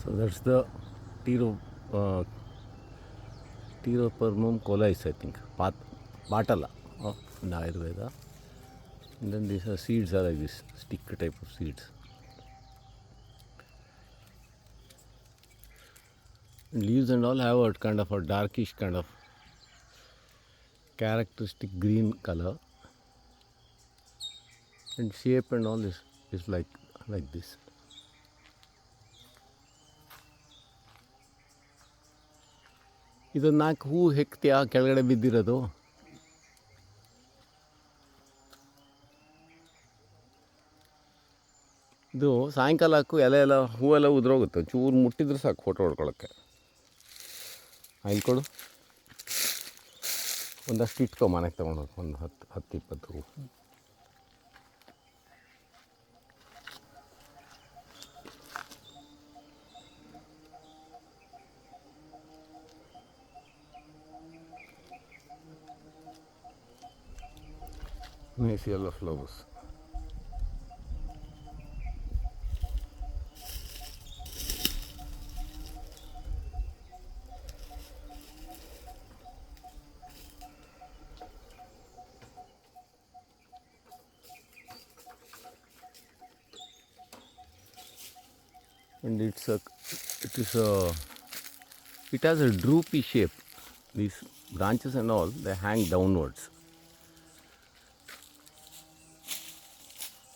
So that's the Tiro, uh, Tiropermum colais, I think, Patala of in Ayurveda. And then these are seeds are like this stick type of seeds. And leaves and all have a kind of a darkish kind of characteristic green color, and shape and all is like this. ಇದು 4 ಹೂ ಹೆಕ್ತಿಯಾ ಕೆಳಗಡೆ ಬಿದ್ದಿರೋದು? ಇದು ಸಾಯಂಕಾಲ ಹಾಕು, ಎಲೆ ಎಲ್ಲ ಹೂವೆಲ್ಲ ಉದುರೋಗುತ್ತೆ, ಚೂರು ಮುಟ್ಟಿದ್ರೆ ಸಾಕು ಫೋಟೋ ಹೊಡ್ಕೊಳಕ್ಕೆ. ಕೊಡು, ಒಂದಷ್ಟು ಇಟ್ಕೊ ಮನೆಗೆ ತೊಗೊಂಡೋಗಿ, ಒಂದು 10-20 ಹೂವು. Nice yellow flowers. And it has a droopy shape. These branches and all, they hang downwards.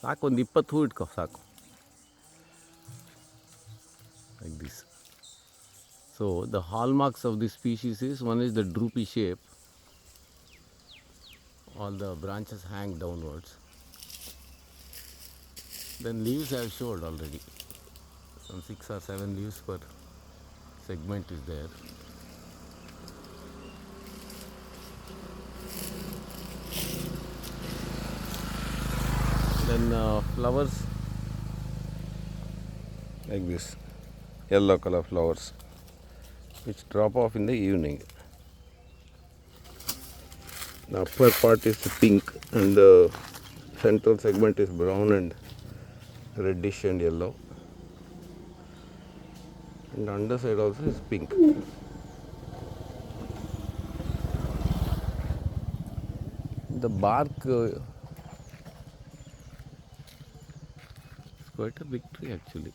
ಸಾಕು, ಒಂದು 20 ಹೂ ಇಟ್ಕೊ ಸಾಕು, like this. So the hallmarks of this species is, one is the droopy shape, all the branches hang downwards. Then leaves I have showed already, some 6 or 7 leaves per segment is there. Then flowers like this, yellow color flowers, which drop off in the evening. The upper part is pink and the central segment is brown and reddish and yellow, and the underside also is pink. The bark is quite a big tree actually.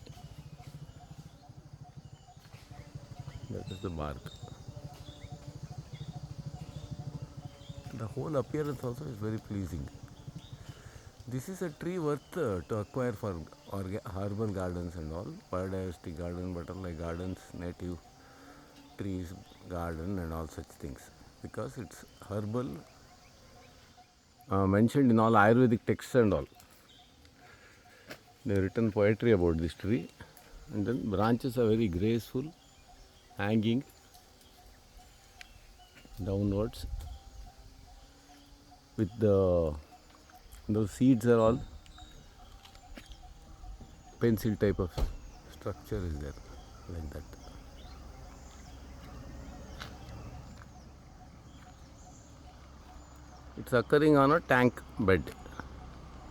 That is the bark. The whole appearance also is very pleasing. This is a tree worth to acquire for urban gardens and all, biodiversity garden, butterfly gardens, native trees garden and all such things, because it's herbal, mentioned in all Ayurvedic texts and all. They have written poetry about this tree, and then branches are very graceful, hanging downwards, with those seeds are all pencil type of structure is there, like that. It's occurring on a tank bed.